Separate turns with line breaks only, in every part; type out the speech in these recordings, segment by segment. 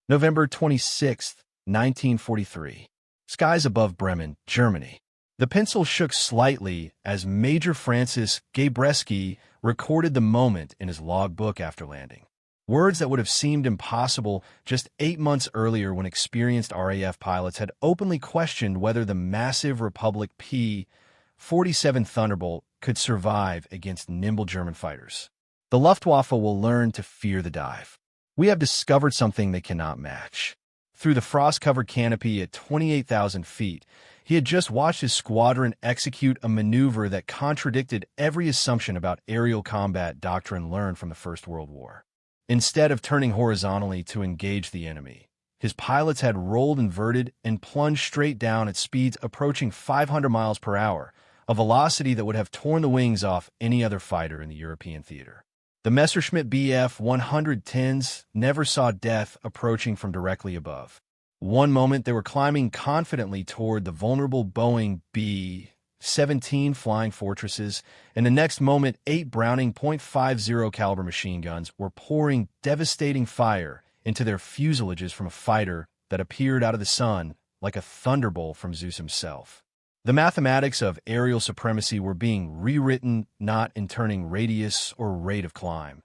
November 26, 1943. Skies above Bremen, Germany. The pencil shook slightly as Major Francis Gabreski recorded the moment in his logbook after landing. Words that would have seemed impossible just 8 months earlier when experienced RAF pilots had openly questioned whether the massive Republic P-47 Thunderbolt could survive against nimble German fighters. The Luftwaffe will learn to fear the dive. We have discovered something they cannot match. Through the frost-covered canopy at 28,000 feet, he had just watched his squadron execute a maneuver that contradicted every assumption about aerial combat doctrine learned from the First World War. Instead of turning horizontally to engage the enemy, his pilots had rolled inverted and plunged straight down at speeds approaching 500 miles per hour, a velocity that would have torn the wings off any other fighter in the European theater. The Messerschmitt Bf 110s never saw death approaching from directly above. One moment they were climbing confidently toward the vulnerable Boeing B-17 flying fortresses, and the next moment 8 Browning .50 caliber machine guns were pouring devastating fire into their fuselages from a fighter that appeared out of the sun like a thunderbolt from Zeus himself. The mathematics of aerial supremacy were being rewritten not in turning radius or rate of climb,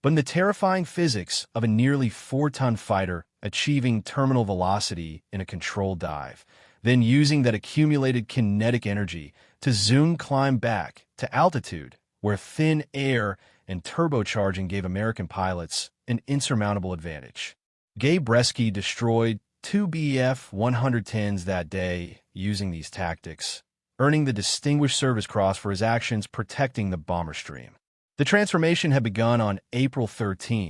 but in the terrifying physics of a nearly 4-ton fighter achieving terminal velocity in a controlled dive, then using that accumulated kinetic energy to zoom climb back to altitude where thin air and turbocharging gave American pilots an insurmountable advantage. Gabreski destroyed 2 Bf 110s that day using these tactics, earning the Distinguished Service Cross for his actions protecting the bomber stream. The transformation had begun on April 13,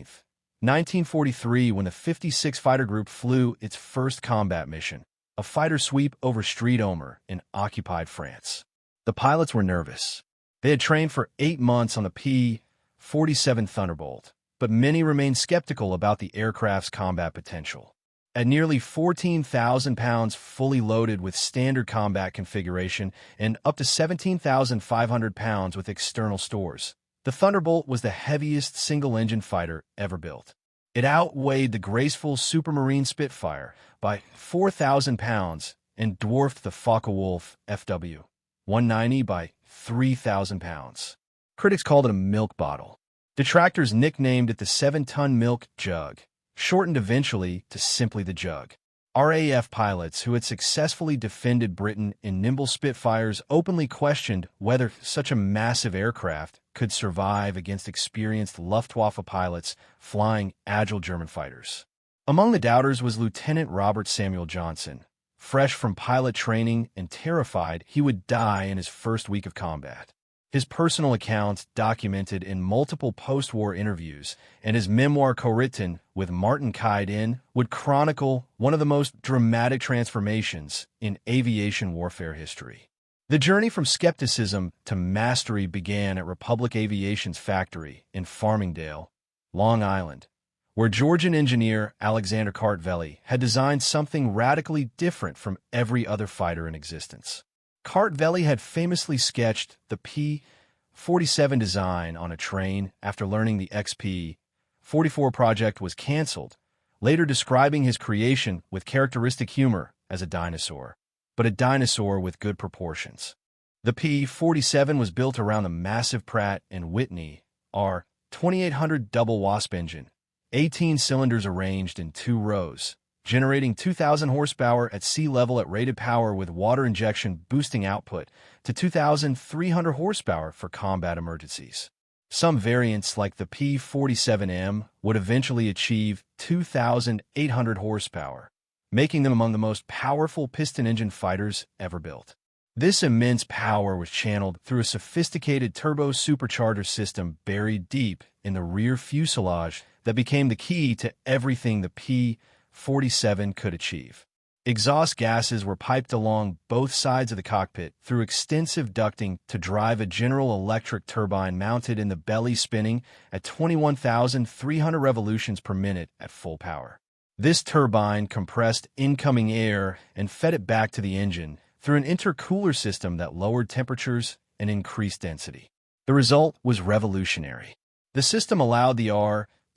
1943, when the 56 Fighter Group flew its first combat mission, a fighter sweep over Strait-Omer in occupied France. The pilots were nervous. They had trained for 8 months on the P-47 Thunderbolt, but many remained skeptical about the aircraft's combat potential. At nearly 14,000 pounds fully loaded with standard combat configuration and up to 17,500 pounds with external stores, the Thunderbolt was the heaviest single-engine fighter ever built. It outweighed the graceful Supermarine Spitfire by 4,000 pounds and dwarfed the Focke-Wulf FW-190 by 3,000 pounds. Critics called it a milk bottle. Detractors nicknamed it the 7-ton milk jug, shortened eventually to simply the Jug. RAF pilots who had successfully defended Britain in nimble Spitfires openly questioned whether such a massive aircraft could survive against experienced Luftwaffe pilots flying agile German fighters. Among the doubters was Lieutenant Robert Samuel Johnson, fresh from pilot training and terrified he would die in his first week of combat. His personal accounts, documented in multiple post-war interviews, and his memoir co-written with Martin Kaiden, would chronicle one of the most dramatic transformations in aviation warfare history. The journey from skepticism to mastery began at Republic Aviation's factory in Farmingdale, Long Island, where Georgian engineer Alexander Kartveli had designed something radically different from every other fighter in existence. Kartveli had famously sketched the P-47 design on a train after learning the XP-44 project was canceled, later describing his creation with characteristic humor as a dinosaur, but a dinosaur with good proportions. The P-47 was built around the massive Pratt & Whitney R-2800 double Wasp engine, 18 cylinders arranged in 2 rows, generating 2,000 horsepower at sea level at rated power with water injection boosting output to 2,300 horsepower for combat emergencies. Some variants like the P-47M would eventually achieve 2,800 horsepower, making them among the most powerful piston engine fighters ever built. This immense power was channeled through a sophisticated turbo-supercharger system buried deep in the rear fuselage that became the key to everything the P-47 could achieve. Exhaust gases were piped along both sides of the cockpit through extensive ducting to drive a General Electric turbine mounted in the belly spinning at 21,300 revolutions per minute at full power. This turbine compressed incoming air and fed it back to the engine through an intercooler system that lowered temperatures and increased density. The result was revolutionary. The system allowed the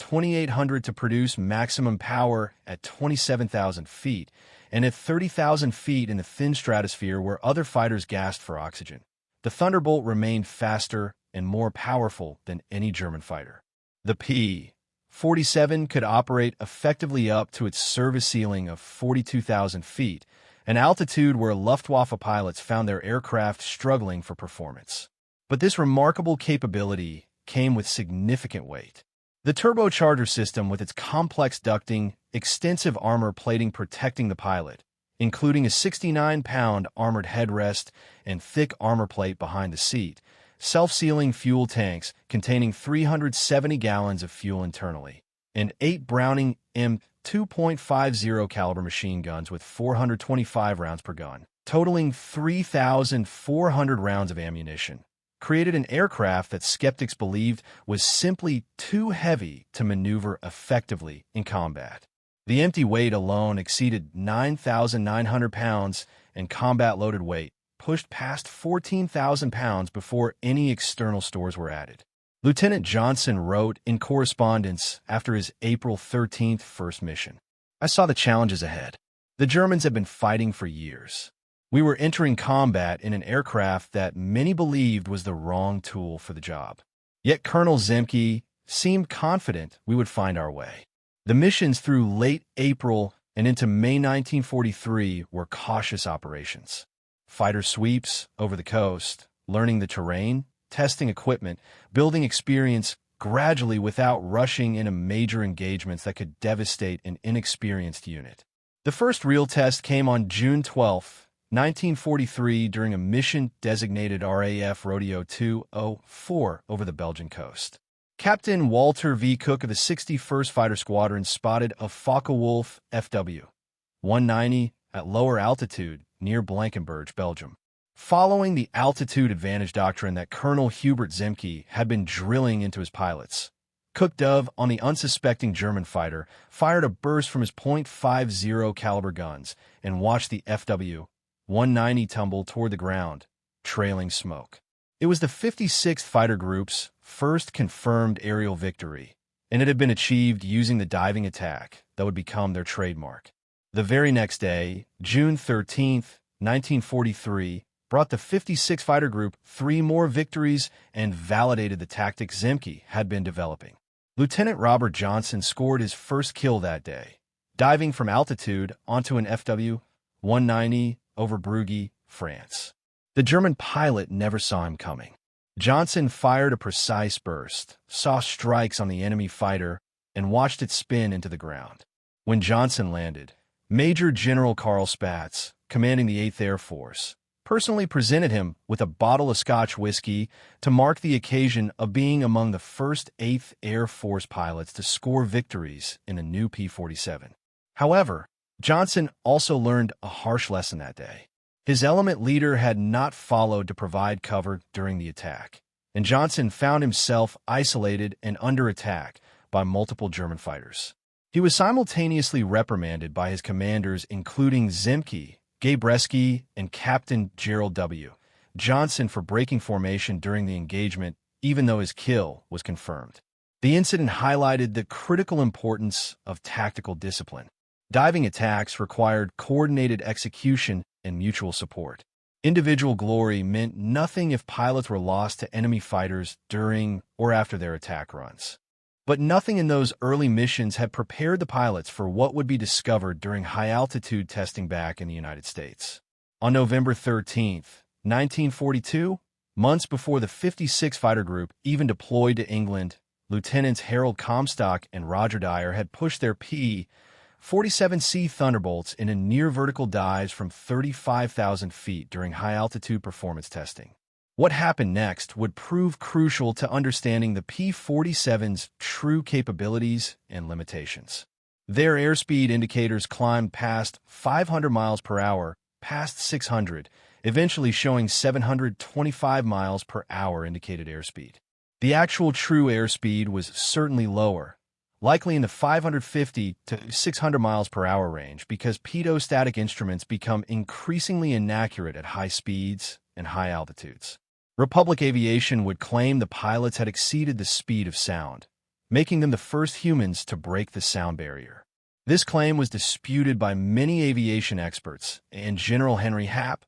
2,800 to produce maximum power at 27,000 feet, and at 30,000 feet in the thin stratosphere where other fighters gasped for oxygen. The Thunderbolt remained faster and more powerful than any German fighter. The P-47 could operate effectively up to its service ceiling of 42,000 feet, an altitude where Luftwaffe pilots found their aircraft struggling for performance. But this remarkable capability came with significant weight. The turbocharger system, with its complex ducting, extensive armor plating protecting the pilot, including a 69-pound armored headrest and thick armor plate behind the seat, self-sealing fuel tanks containing 370 gallons of fuel internally, and 8 Browning M2.50 caliber machine guns with 425 rounds per gun, totaling 3,400 rounds of ammunition, created an aircraft that skeptics believed was simply too heavy to maneuver effectively in combat. The empty weight alone exceeded 9,900 pounds, and combat-loaded weight pushed past 14,000 pounds before any external stores were added. Lieutenant Johnson wrote in correspondence after his April 13th first mission, "I saw the challenges ahead. The Germans had been fighting for years. We were entering combat in an aircraft that many believed was the wrong tool for the job. Yet Colonel Zemke seemed confident we would find our way." The missions through late April and into May 1943 were cautious operations. Fighter sweeps over the coast, learning the terrain, testing equipment, building experience gradually without rushing into major engagements that could devastate an inexperienced unit. The first real test came on June 12, 1943, during a mission designated RAF Rodeo 204 over the Belgian coast. Captain Walter V. Cook of the 61st Fighter Squadron spotted a Focke-Wulf FW-190 at lower altitude near Blankenberge, Belgium. Following the altitude advantage doctrine that Colonel Hubert Zemke had been drilling into his pilots, Cook dove on the unsuspecting German fighter, fired a burst from his .50 caliber guns, and watched the FW-190 tumble toward the ground, trailing smoke. It was the 56th Fighter Group's first confirmed aerial victory, and it had been achieved using the diving attack that would become their trademark. The very next day, June 13, 1943, brought the 56th Fighter Group 3 more victories and validated the tactics Zemke had been developing. Lieutenant Robert Johnson scored his first kill that day, diving from altitude onto an FW-190 over Brugge, France. The German pilot never saw him coming. Johnson fired a precise burst, saw strikes on the enemy fighter, and watched it spin into the ground. When Johnson landed, Major General Carl Spaatz, commanding the 8th Air Force, personally presented him with a bottle of Scotch whiskey to mark the occasion of being among the first 8th Air Force pilots to score victories in a new P-47. However, Johnson also learned a harsh lesson that day. His element leader had not followed to provide cover during the attack, and Johnson found himself isolated and under attack by multiple German fighters. He was simultaneously reprimanded by his commanders, including Zemke, Gabreski, and Captain Gerald W. Johnson, for breaking formation during the engagement, even though his kill was confirmed. The incident highlighted the critical importance of tactical discipline. Diving attacks required coordinated execution and mutual support. Individual glory meant nothing if pilots were lost to enemy fighters during or after their attack runs. But nothing in those early missions had prepared the pilots for what would be discovered during high-altitude testing back in the United States. On November 13, 1942, months before the 56th Fighter Group even deployed to England, Lieutenants Harold Comstock and Roger Dyer had pushed their P-47C Thunderbolts into near-vertical dives from 35,000 feet during high-altitude performance testing. What happened next would prove crucial to understanding the P-47's true capabilities and limitations. Their airspeed indicators climbed past 500 miles per hour, past 600, eventually showing 725 miles per hour indicated airspeed. The actual true airspeed was certainly lower, likely in the 550 to 600 miles per hour range, because pitot-static instruments become increasingly inaccurate at high speeds and high altitudes. Republic Aviation would claim the pilots had exceeded the speed of sound, making them the first humans to break the sound barrier. This claim was disputed by many aviation experts, and General Henry Hap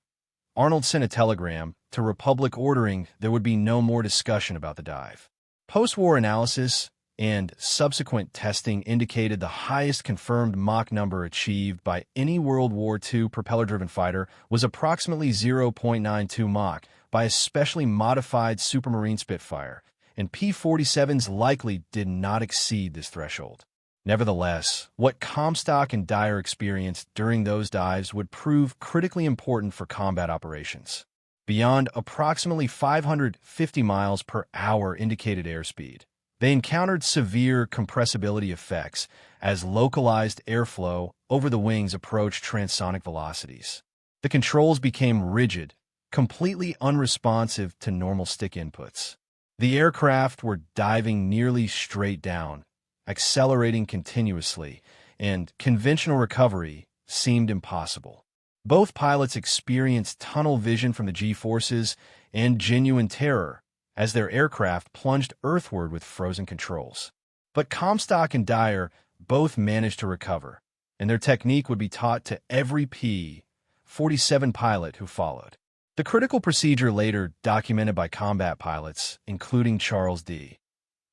Arnold sent a telegram to Republic ordering there would be no more discussion about the dive. Post-war analysis and subsequent testing indicated the highest confirmed Mach number achieved by any World War II propeller-driven fighter was approximately 0.92 Mach by a specially modified Supermarine Spitfire, and P-47s likely did not exceed this threshold. Nevertheless, what Comstock and Dyer experienced during those dives would prove critically important for combat operations. Beyond approximately 550 miles per hour indicated airspeed, they encountered severe compressibility effects as localized airflow over the wings approached transonic velocities. The controls became rigid, completely unresponsive to normal stick inputs. The aircraft were diving nearly straight down, accelerating continuously, and conventional recovery seemed impossible. Both pilots experienced tunnel vision from the G-forces and genuine terror as their aircraft plunged earthward with frozen controls. But Comstock and Dyer both managed to recover, and their technique would be taught to every P-47 pilot who followed. The critical procedure later documented by combat pilots, including Charles D.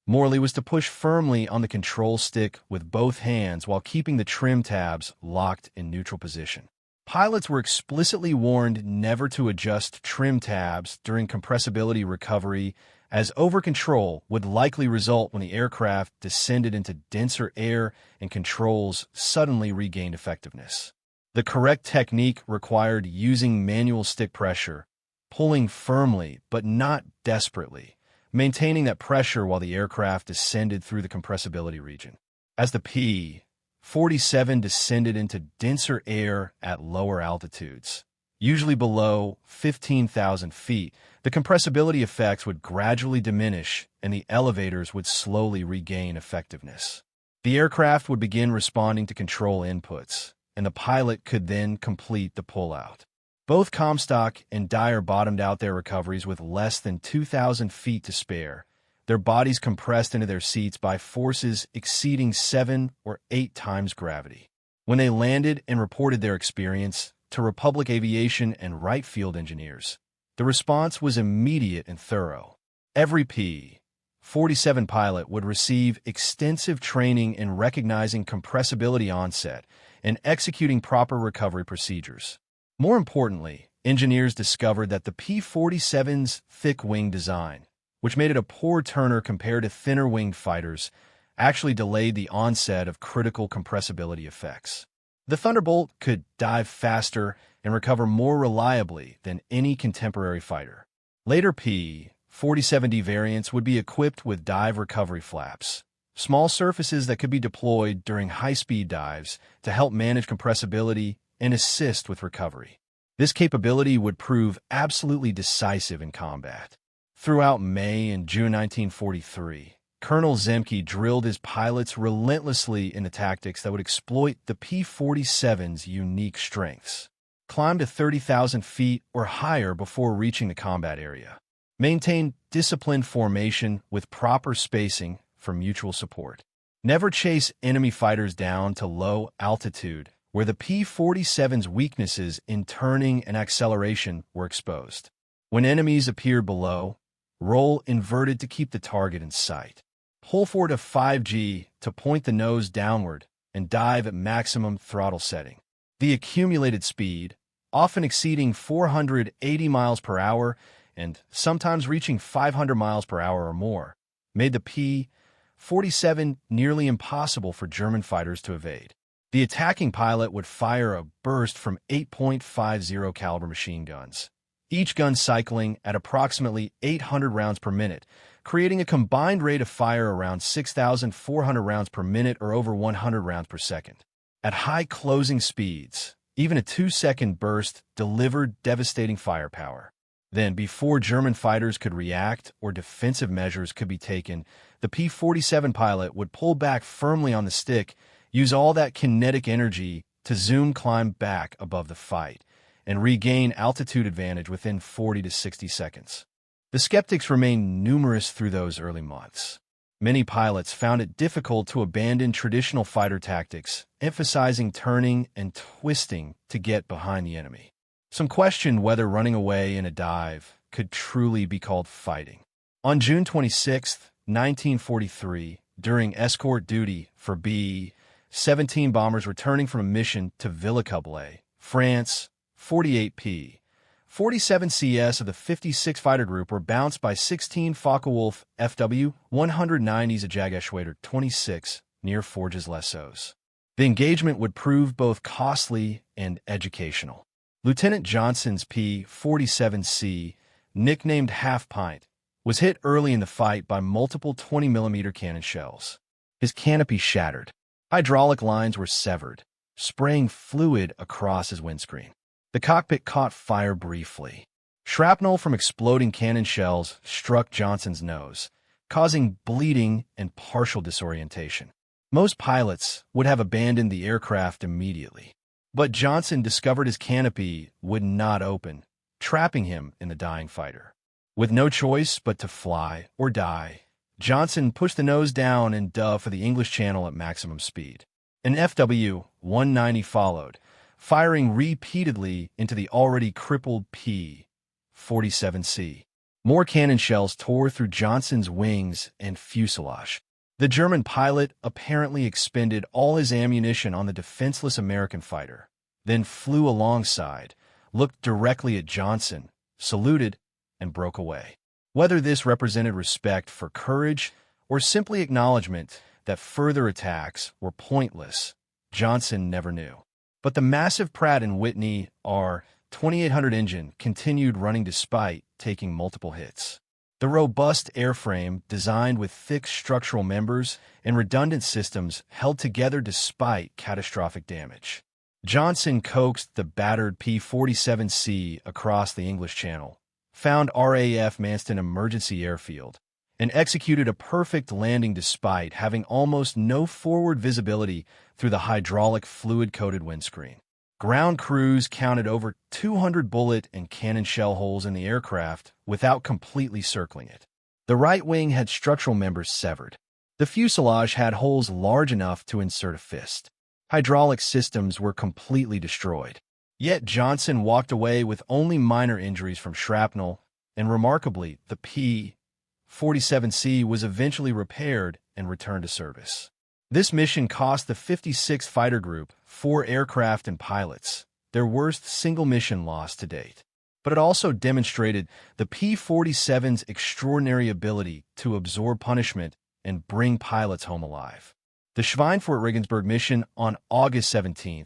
Morley, was to push firmly on the control stick with both hands while keeping the trim tabs locked in neutral position. Pilots were explicitly warned never to adjust trim tabs during compressibility recovery, as over-control would likely result when the aircraft descended into denser air and controls suddenly regained effectiveness. The correct technique required using manual stick pressure, pulling firmly but not desperately, maintaining that pressure while the aircraft descended through the compressibility region. As the P-47 descended into denser air at lower altitudes, usually below 15,000 feet, the compressibility effects would gradually diminish and the elevators would slowly regain effectiveness. The aircraft would begin responding to control inputs, and the pilot could then complete the pullout. Both Comstock and Dyer bottomed out their recoveries with less than 2,000 feet to spare, their bodies compressed into their seats by forces exceeding 7 or 8 times gravity. When they landed and reported their experience to Republic aviation and Wright field engineers, the response was immediate and thorough. Every P-47 pilot would receive extensive training in recognizing compressibility onset and executing proper recovery procedures. More importantly, engineers discovered that the P-47's thick wing design, which made it a poor turner compared to thinner-winged fighters, actually delayed the onset of critical compressibility effects. The Thunderbolt could dive faster and recover more reliably than any contemporary fighter. Later P-47D variants would be equipped with dive recovery flaps, small surfaces that could be deployed during high-speed dives to help manage compressibility and assist with recovery. This capability would prove absolutely decisive in combat. Throughout May and June 1943, Colonel Zemke drilled his pilots relentlessly in the tactics that would exploit the P-47's unique strengths. Climb to 30,000 feet or higher before reaching the combat area. Maintain disciplined formation with proper spacing for mutual support. Never chase enemy fighters down to low altitude where the P-47's weaknesses in turning and acceleration were exposed. When enemies appeared below, roll inverted to keep the target in sight. Pull forward to 5G to point the nose downward and dive at maximum throttle setting. The accumulated speed, often exceeding 480 miles per hour and sometimes reaching 500 miles per hour or more, made the P-47 nearly impossible for German fighters to evade. The attacking pilot would fire a burst from 8.50 caliber machine guns, each gun cycling at approximately 800 rounds per minute, creating a combined rate of fire around 6,400 rounds per minute or over 100 rounds per second. At high closing speeds, even a 2-second burst delivered devastating firepower. Then, before German fighters could react or defensive measures could be taken, the P-47 pilot would pull back firmly on the stick, use all that kinetic energy to zoom climb back above the fight, and regain altitude advantage within 40 to 60 seconds. The skeptics remained numerous through those early months. Many pilots found it difficult to abandon traditional fighter tactics, emphasizing turning and twisting to get behind the enemy. Some questioned whether running away in a dive could truly be called fighting. On June 26, 1943, during escort duty for B-17 bombers returning from a mission to Villacoublay, France, 48 P-47 CS of the 56 Fighter Group were bounced by 16 Focke-Wulf FW-190s at Jageschwader 26 near Forges-les-Eaux. The engagement would prove both costly and educational. Lieutenant Johnson's P-47C, nicknamed Half Pint, was hit early in the fight by multiple 20mm cannon shells. His canopy shattered. Hydraulic lines were severed, spraying fluid across his windscreen. The cockpit caught fire briefly. Shrapnel from exploding cannon shells struck Johnson's nose, causing bleeding and partial disorientation. Most pilots would have abandoned the aircraft immediately, but Johnson discovered his canopy would not open, trapping him in the dying fighter. With no choice but to fly or die, Johnson pushed the nose down and dove for the English Channel at maximum speed. An FW-190 followed, firing repeatedly into the already crippled P-47C. More cannon shells tore through Johnson's wings and fuselage. The German pilot apparently expended all his ammunition on the defenseless American fighter, then flew alongside, looked directly at Johnson, saluted, and broke away. Whether this represented respect for courage or simply acknowledgement that further attacks were pointless, Johnson never knew. But the massive Pratt & Whitney R-2800 engine continued running despite taking multiple hits. The robust airframe, designed with thick structural members and redundant systems, held together despite catastrophic damage. Johnson coaxed the battered P-47C across the English Channel, found RAF Manston Emergency Airfield, and executed a perfect landing despite having almost no forward visibility through the hydraulic fluid-coated windscreen. Ground crews counted over 200 bullet and cannon shell holes in the aircraft without completely circling it. The right wing had structural members severed. The fuselage had holes large enough to insert a fist. Hydraulic systems were completely destroyed. Yet Johnson walked away with only minor injuries from shrapnel, and remarkably, the P-47C was eventually repaired and returned to service. This mission cost the 56th Fighter Group 4 aircraft and pilots, their worst single mission loss to date. But it also demonstrated the P-47's extraordinary ability to absorb punishment and bring pilots home alive. The Schweinfurt-Regensburg mission on August 17,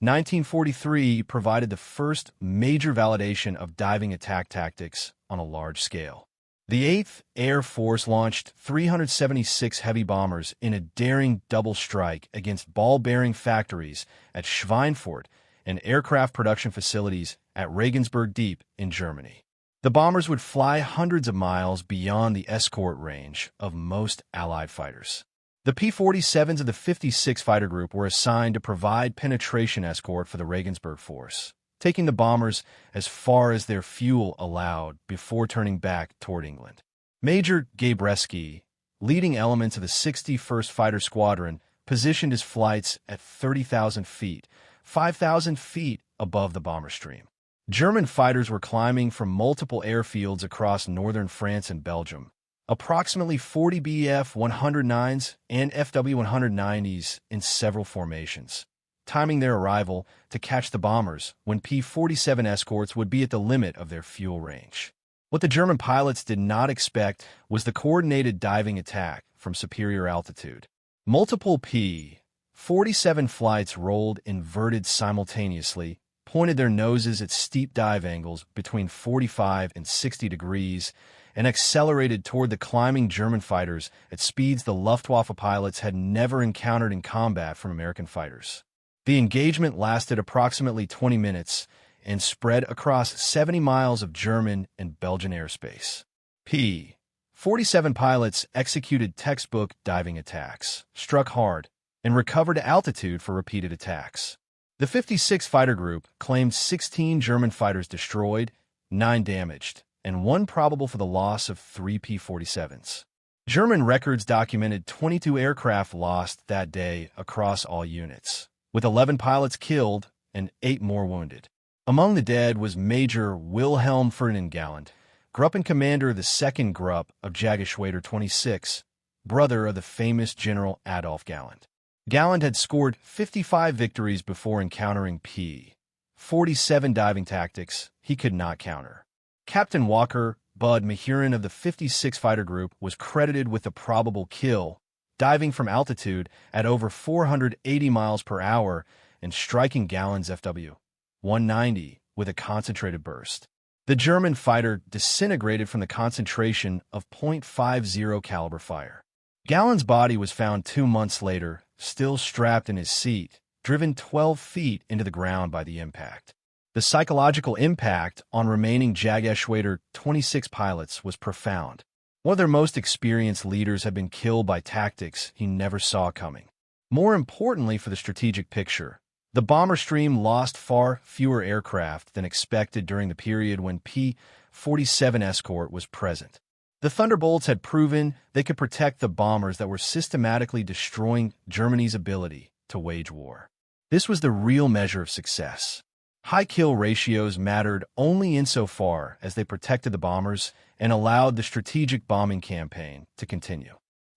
1943 provided the first major validation of diving attack tactics on a large scale. The 8th Air Force launched 376 heavy bombers in a daring double strike against ball-bearing factories at Schweinfurt and aircraft production facilities at Regensburg Deep in Germany. The bombers would fly hundreds of miles beyond the escort range of most Allied fighters. The P-47s of the 56 Fighter Group were assigned to provide penetration escort for the Regensburg force, taking the bombers as far as their fuel allowed before turning back toward England. Major Gabreski, leading elements of the 61st Fighter Squadron, positioned his flights at 30,000 feet, 5,000 feet above the bomber stream. German fighters were climbing from multiple airfields across northern France and Belgium. Approximately 40 Bf-109s and FW-190s in several formations, timing their arrival to catch the bombers when P-47 escorts would be at the limit of their fuel range. What the German pilots did not expect was the coordinated diving attack from superior altitude. Multiple P-47 flights rolled inverted simultaneously, pointed their noses at steep dive angles between 45 and 60 degrees, and accelerated toward the climbing German fighters at speeds the Luftwaffe pilots had never encountered in combat from American fighters. The engagement lasted approximately 20 minutes and spread across 70 miles of German and Belgian airspace. P-47 pilots executed textbook diving attacks, struck hard, and recovered altitude for repeated attacks. The 56th Fighter Group claimed 16 German fighters destroyed, 9 damaged, and 1 probable for the loss of 3 P-47s. German records documented 22 aircraft lost that day across all units, with 11 pilots killed and 8 more wounded. Among the dead was Major Wilhelm Ferdinand Galland, Gruppen commander of the 2nd Gruppe of Jägerschwader 26, brother of the famous General Adolf Galland. Galland had scored 55 victories before encountering P-47 diving tactics he could not counter. Captain Walker Bud Mahurin of the 56 Fighter Group was credited with the probable kill, diving from altitude at over 480 miles per hour and striking Galland's FW-190 with a concentrated burst. The German fighter disintegrated from the concentration of .50 caliber fire. Galland's body was found 2 months later, still strapped in his seat, driven 12 feet into the ground by the impact. The psychological impact on remaining Jägerschwader 26 pilots was profound. One of their most experienced leaders had been killed by tactics he never saw coming. More importantly for the strategic picture, the bomber stream lost far fewer aircraft than expected during the period when P-47 escort was present. The Thunderbolts had proven they could protect the bombers that were systematically destroying Germany's ability to wage war. This was the real measure of success. High kill ratios mattered only insofar as they protected the bombers and allowed the strategic bombing campaign to continue.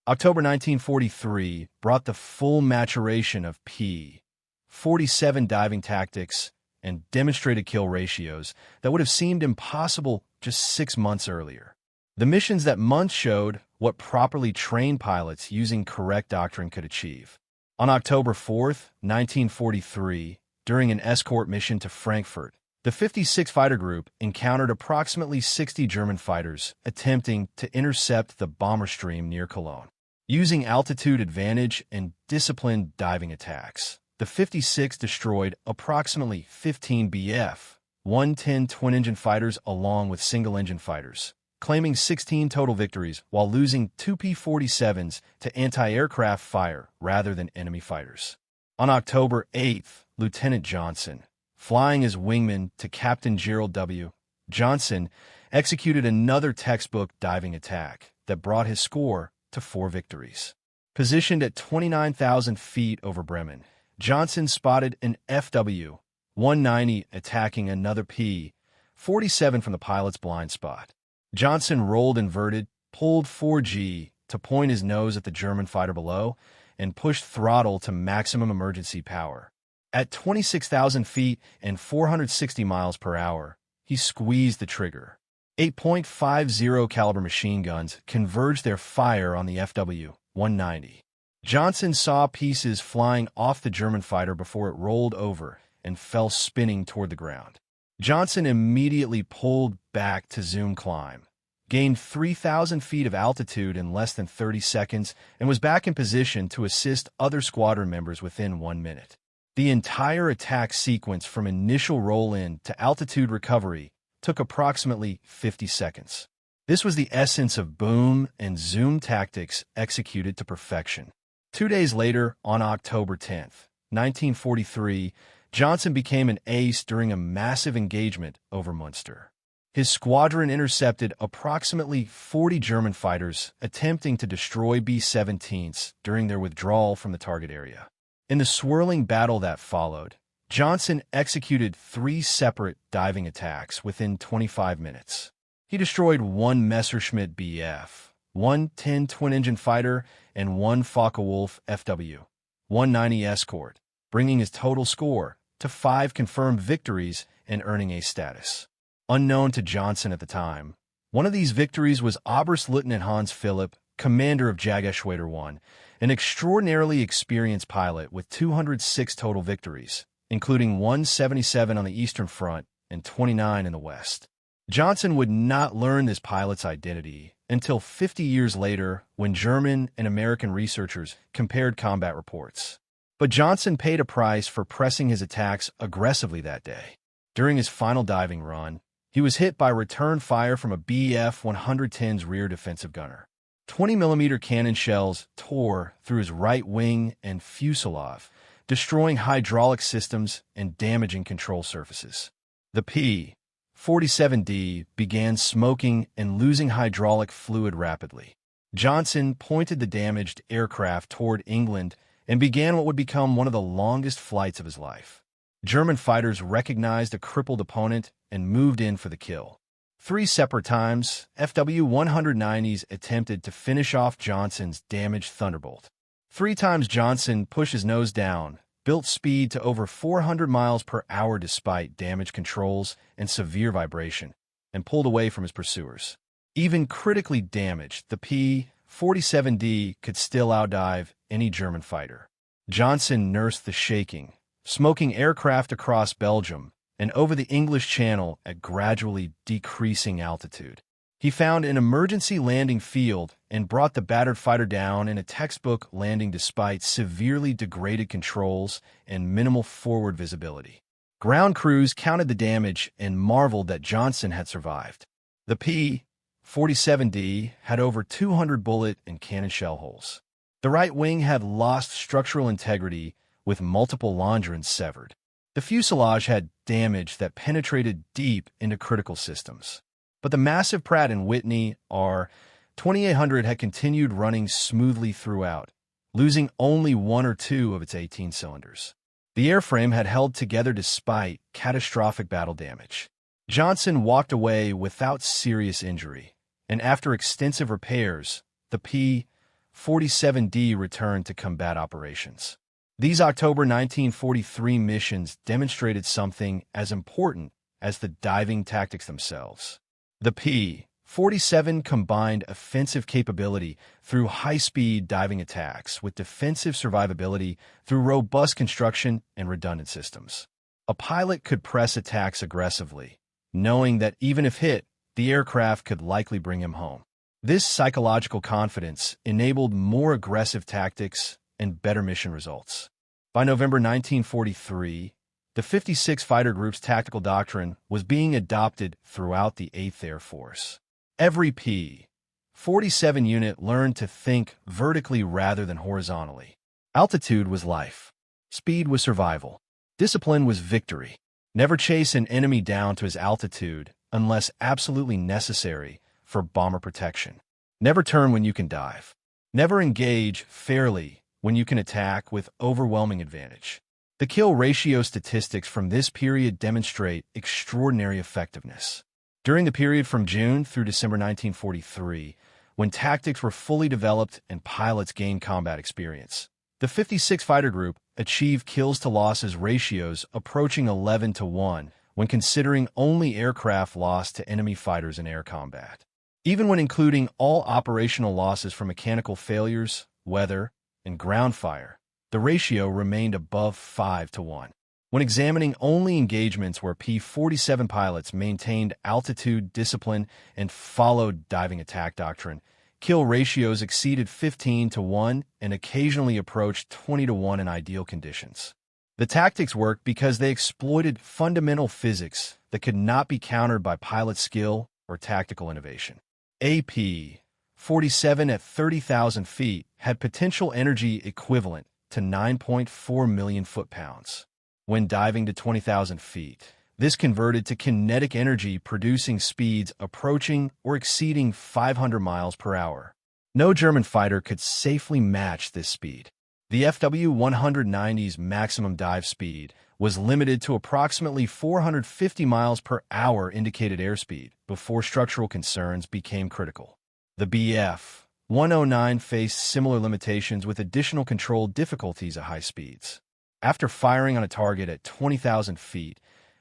October 1943 brought the full maturation of P-47 diving tactics and demonstrated kill ratios that would have seemed impossible just 6 months earlier. The missions that months showed what properly trained pilots using correct doctrine could achieve. On October 4, 1943, during an escort mission to Frankfurt, the 56 Fighter Group encountered approximately 60 German fighters attempting to intercept the bomber stream near Cologne. Using altitude advantage and disciplined diving attacks, the 56 destroyed approximately 15 Bf-110 twin-engine fighters along with single-engine fighters, claiming 16 total victories while losing 2 P-47s to anti-aircraft fire rather than enemy fighters. On October 8, Lieutenant Johnson, flying as wingman to Captain Gerald W. Johnson, executed another textbook diving attack that brought his score to 4 victories. Positioned at 29,000 feet over Bremen, Johnson spotted an FW-190 attacking another P-47 from the pilot's blind spot. Johnson rolled inverted, pulled 4G to point his nose at the German fighter below, and pushed throttle to maximum emergency power. At 26,000 feet and 460 miles per hour, he squeezed the trigger. 8.50 caliber machine guns converged their fire on the FW-190. Johnson saw pieces flying off the German fighter before it rolled over and fell spinning toward the ground. Johnson immediately pulled back to zoom climb, gained 3,000 feet of altitude in less than 30 seconds, and was back in position to assist other squadron members within 1 minute. The entire attack sequence from initial roll-in to altitude recovery took approximately 50 seconds. This was the essence of boom and zoom tactics executed to perfection. 2 days later, on October 10, 1943, Johnson became an ace during a massive engagement over Munster. His squadron intercepted approximately 40 German fighters attempting to destroy B-17s during their withdrawal from the target area. In the swirling battle that followed, Johnson executed 3 separate diving attacks within 25 minutes. He destroyed 1 Messerschmitt Bf-110 twin-engine fighter and 1 Focke-Wulf FW-190 escort, bringing his total score to 5 confirmed victories and earning a status. Unknown to Johnson at the time, one of these victories was Oberstleutnant Hans Philipp, commander of Jägerschwader 1, an extraordinarily experienced pilot with 206 total victories, including 177 on the Eastern Front and 29 in the West. Johnson would not learn this pilot's identity until 50 years later when German and American researchers compared combat reports. But Johnson paid a price for pressing his attacks aggressively that day. During his final diving run, he was hit by return fire from a Bf-110's rear defensive gunner. 20mm cannon shells tore through his right wing and fuselage, destroying hydraulic systems and damaging control surfaces. The P-47D began smoking and losing hydraulic fluid rapidly. Johnson pointed the damaged aircraft toward England and began what would become one of the longest flights of his life. German fighters recognized a crippled opponent and moved in for the kill. 3 separate times, FW-190s attempted to finish off Johnson's damaged Thunderbolt. 3 times Johnson pushed his nose down, built speed to over 400 miles per hour despite damaged controls and severe vibration, and pulled away from his pursuers. Even critically damaged, the P-47D could still outdive any German fighter. Johnson nursed the shaking, smoking aircraft across Belgium and over the English Channel at gradually decreasing altitude. He found an emergency landing field and brought the battered fighter down in a textbook landing despite severely degraded controls and minimal forward visibility. Ground crews counted the damage and marveled that Johnson had survived. The P-47D had over 200 bullet and cannon shell holes. The right wing had lost structural integrity with multiple longerons severed. The fuselage had damage that penetrated deep into critical systems. But the massive Pratt & Whitney R-2800 had continued running smoothly throughout, losing only 1 or 2 of its 18 cylinders. The airframe had held together despite catastrophic battle damage. Johnson walked away without serious injury, and after extensive repairs, the P-47D returned to combat operations. These October 1943 missions demonstrated something as important as the diving tactics themselves. The P-47 combined offensive capability through high-speed diving attacks with defensive survivability through robust construction and redundant systems. A pilot could press attacks aggressively, knowing that even if hit, the aircraft could likely bring him home. This psychological confidence enabled more aggressive tactics and better mission results. By November 1943, the 56 Fighter Group's tactical doctrine was being adopted throughout the 8th Air Force. Every P-47 unit learned to think vertically rather than horizontally. Altitude was life. Speed was survival. Discipline was victory. Never chase an enemy down to his altitude unless absolutely necessary for bomber protection. Never turn when you can dive. Never engage fairly when you can attack with overwhelming advantage. The kill ratio statistics from this period demonstrate extraordinary effectiveness. During the period from June through December 1943, when tactics were fully developed and pilots gained combat experience, the 56 Fighter Group achieved kills-to-losses ratios approaching 11-1 when considering only aircraft lost to enemy fighters in air combat. Even when including all operational losses from mechanical failures, weather, and ground fire, the ratio remained above 5-1. When examining only engagements where P-47 pilots maintained altitude discipline and followed diving attack doctrine, kill ratios exceeded 15-1 and occasionally approached 20-1 in ideal conditions. The tactics worked because they exploited fundamental physics that could not be countered by pilot skill or tactical innovation. AP-47 at 30,000 feet had potential energy equivalent to 9.4 million foot-pounds. When diving to 20,000 feet, this converted to kinetic energy producing speeds approaching or exceeding 500 miles per hour. No German fighter could safely match this speed. The FW-190's maximum dive speed was limited to approximately 450 miles per hour indicated airspeed before structural concerns became critical. The Bf-109 faced similar limitations with additional control difficulties at high speeds. After firing on a target at 20,000 feet,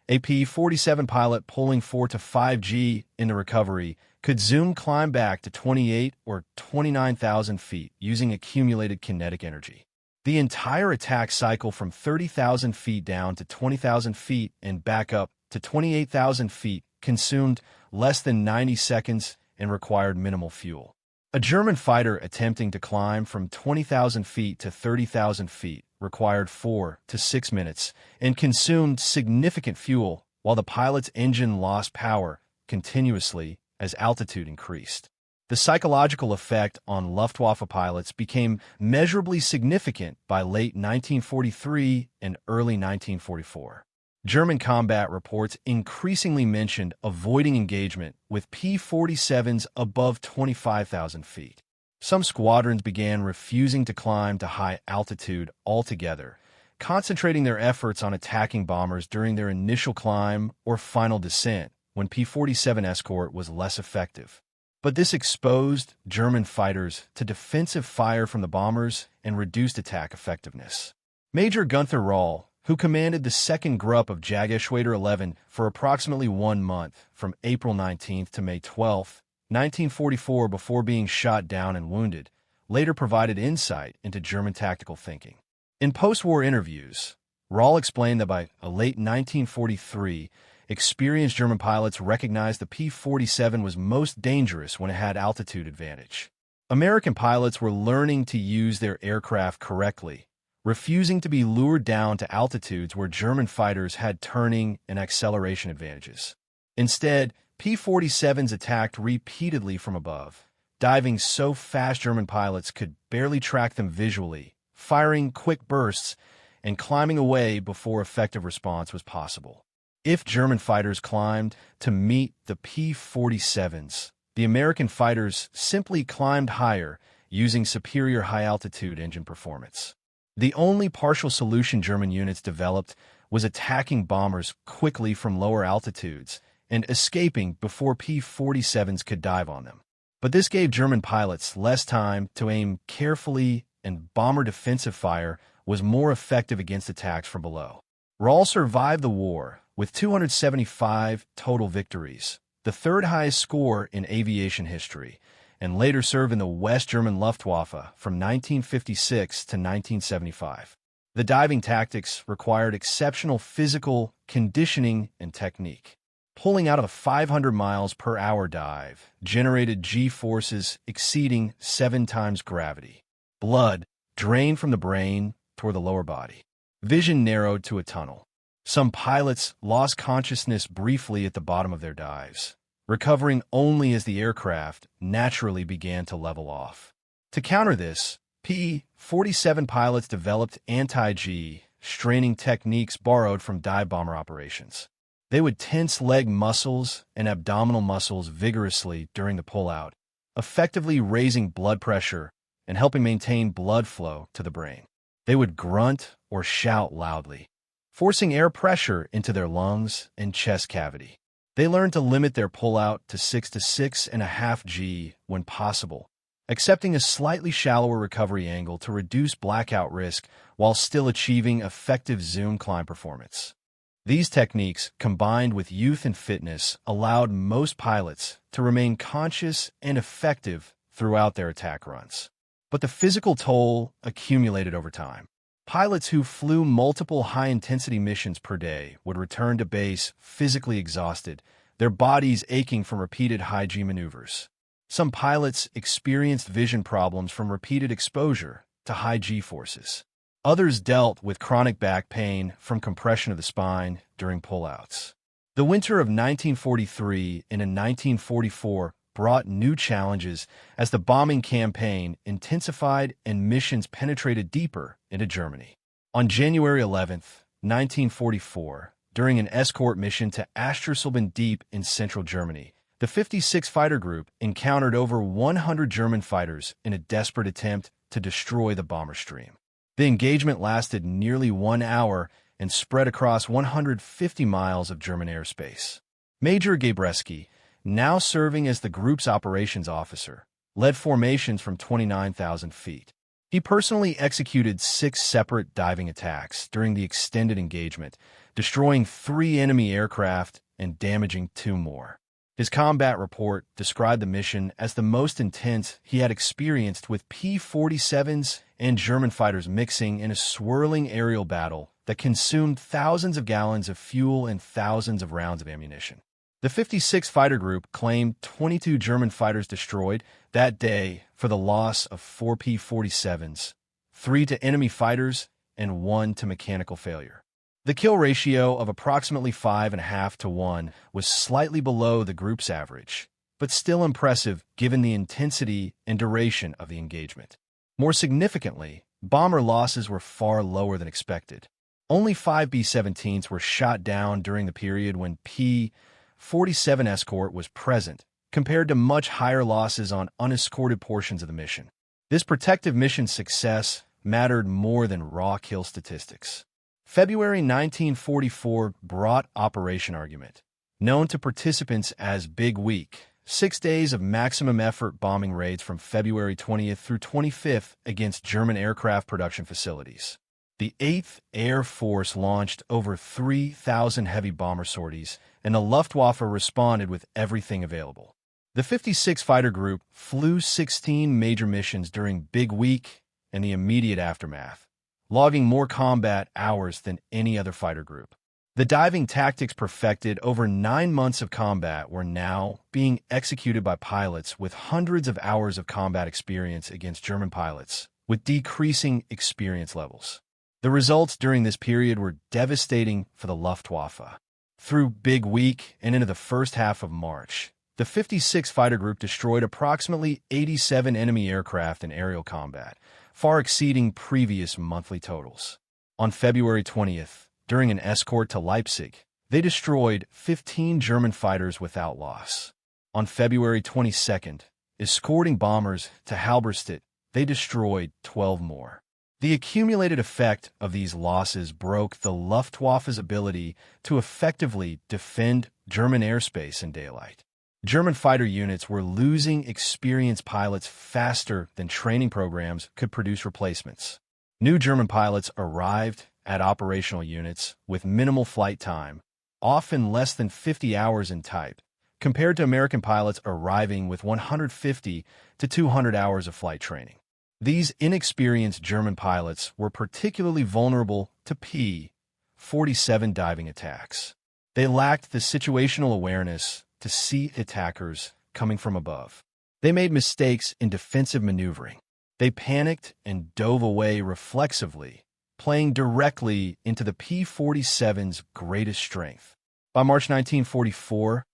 a P-47 pilot pulling 4 to 5 G in the recovery could zoom climb back to 28 or 29,000 feet using accumulated kinetic energy. The entire attack cycle from 30,000 feet down to 20,000 feet and back up to 28,000 feet consumed less than 90 seconds and required minimal fuel. A German fighter attempting to climb from 20,000 feet to 30,000 feet required 4 to 6 minutes and consumed significant fuel while the pilot's engine lost power continuously as altitude increased. The psychological effect on Luftwaffe pilots became measurably significant by late 1943 and early 1944. German combat reports increasingly mentioned avoiding engagement with P-47s above 25,000 feet. Some squadrons began refusing to climb to high altitude altogether, concentrating their efforts on attacking bombers during their initial climb or final descent when P-47 escort was less effective. But this exposed German fighters to defensive fire from the bombers and reduced attack effectiveness. Major Gunther Rall, who commanded the 2nd Gruppe of Jägerschwader 11 for approximately 1 month, from April 19 to May 12, 1944, before being shot down and wounded, later provided insight into German tactical thinking. In post-war interviews, Rall explained that by late 1943, experienced German pilots recognized the P-47 was most dangerous when it had altitude advantage. American pilots were learning to use their aircraft correctly, refusing to be lured down to altitudes where German fighters had turning and acceleration advantages. Instead, P-47s attacked repeatedly from above, diving so fast German pilots could barely track them visually, firing quick bursts, and climbing away before effective response was possible. If German fighters climbed to meet the P-47s, the American fighters simply climbed higher using superior high-altitude engine performance. The only partial solution German units developed was attacking bombers quickly from lower altitudes and escaping before P-47s could dive on them. But this gave German pilots less time to aim carefully, and bomber defensive fire was more effective against attacks from below. Rall survived the war with 275 total victories, the 3rd highest score in aviation history, and later served in the West German Luftwaffe from 1956 to 1975. The diving tactics required exceptional physical conditioning and technique. Pulling out of a 500 miles per hour dive generated G-forces exceeding 7 times gravity. Blood drained from the brain toward the lower body. Vision narrowed to a tunnel. Some pilots lost consciousness briefly at the bottom of their dives, recovering only as the aircraft naturally began to level off. To counter this, P-47 pilots developed anti-G straining techniques borrowed from dive bomber operations. They would tense leg muscles and abdominal muscles vigorously during the pullout, effectively raising blood pressure and helping maintain blood flow to the brain. They would grunt or shout loudly, forcing air pressure into their lungs and chest cavity. They learned to limit their pullout to 6 to 6.5 G when possible, accepting a slightly shallower recovery angle to reduce blackout risk while still achieving effective zoom climb performance. These techniques, combined with youth and fitness, allowed most pilots to remain conscious and effective throughout their attack runs. But the physical toll accumulated over time. Pilots who flew multiple high-intensity missions per day would return to base physically exhausted, their bodies aching from repeated high-G maneuvers. Some pilots experienced vision problems from repeated exposure to high-G forces. Others dealt with chronic back pain from compression of the spine during pullouts. The winter of 1943 and in 1944 brought new challenges as the bombing campaign intensified and missions penetrated deeper into Germany. On January 11, 1944, during an escort mission to Asterselben Deep in central Germany, the 56th Fighter Group encountered over 100 German fighters in a desperate attempt to destroy the bomber stream. The engagement lasted nearly 1 hour and spread across 150 miles of German airspace. Major Gabreski, now serving as the group's operations officer, led formations from 29,000 feet. He personally executed 6 separate diving attacks during the extended engagement, destroying 3 enemy aircraft and damaging 2 more. His combat report described the mission as the most intense he had experienced, with P-47s and German fighters mixing in a swirling aerial battle that consumed thousands of gallons of fuel and thousands of rounds of ammunition. The 56th Fighter Group claimed 22 German fighters destroyed that day for the loss of 4 P-47s, 3 to enemy fighters, and 1 to mechanical failure. The kill ratio of approximately 5.5 to 1 was slightly below the group's average, but still impressive given the intensity and duration of the engagement. More significantly, bomber losses were far lower than expected. Only 5 B-17s were shot down during the period when P-47 escort was present, compared to much higher losses on unescorted portions of the mission. This protective mission success mattered more than raw kill statistics. February 1944 brought Operation Argument, known to participants as Big Week, 6 days of maximum effort bombing raids from February 20th through 25th against German aircraft production facilities. The 8th Air Force launched over 3,000 heavy bomber sorties, and the Luftwaffe responded with everything available. The 56 Fighter Group flew 16 major missions during Big Week and the immediate aftermath, logging more combat hours than any other fighter group. The diving tactics perfected over 9 months of combat were now being executed by pilots with hundreds of hours of combat experience against German pilots, with decreasing experience levels. The results during this period were devastating for the Luftwaffe. Through Big Week and into the first half of March, the 56 Fighter Group destroyed approximately 87 enemy aircraft in aerial combat, far exceeding previous monthly totals. On February 20th, during an escort to Leipzig, they destroyed 15 German fighters without loss. On February 22nd, escorting bombers to Halberstadt, they destroyed 12 more. The accumulated effect of these losses broke the Luftwaffe's ability to effectively defend German airspace in daylight. German fighter units were losing experienced pilots faster than training programs could produce replacements. New German pilots arrived at operational units with minimal flight time, often less than 50 hours in type, compared to American pilots arriving with 150 to 200 hours of flight training. These inexperienced German pilots were particularly vulnerable to P-47 diving attacks. They lacked the situational awareness to see attackers coming from above. They made mistakes in defensive maneuvering. They panicked and dove away reflexively, playing directly into the P-47's greatest strength. By March 1944,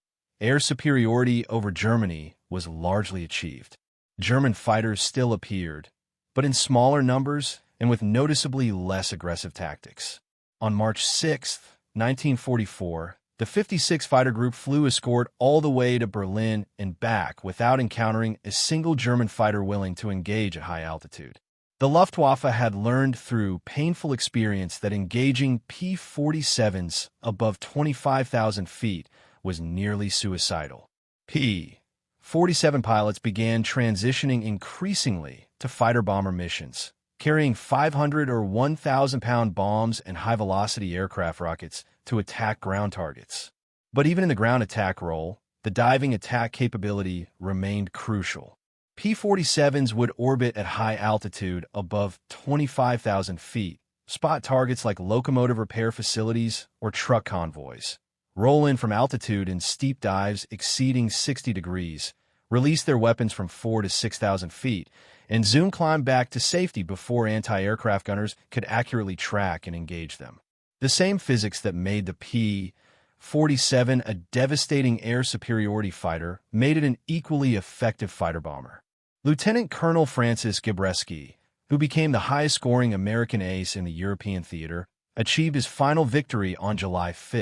air superiority over Germany was largely achieved. German fighters still appeared, but in smaller numbers and with noticeably less aggressive tactics. On March 6, 1944, the 56 Fighter Group flew escort all the way to Berlin and back without encountering a single German fighter willing to engage at high altitude. The Luftwaffe had learned through painful experience that engaging P-47s above 25,000 feet was nearly suicidal. P-47 pilots began transitioning increasingly to fighter-bomber missions, carrying 500 or 1,000-pound bombs and high-velocity aircraft rockets to attack ground targets. But even in the ground attack role, the diving attack capability remained crucial. P-47s would orbit at high altitude above 25,000 feet, spot targets like locomotive repair facilities or truck convoys, roll in from altitude in steep dives exceeding 60 degrees, release their weapons from 4,000 to 6,000 feet, and zoom climb back to safety before anti-aircraft gunners could accurately track and engage them. The same physics that made the P-47 a devastating air superiority fighter made it an equally effective fighter-bomber. Lieutenant Colonel Francis Gabreski, who became the highest-scoring American ace in the European theater, achieved his final victory on July 5,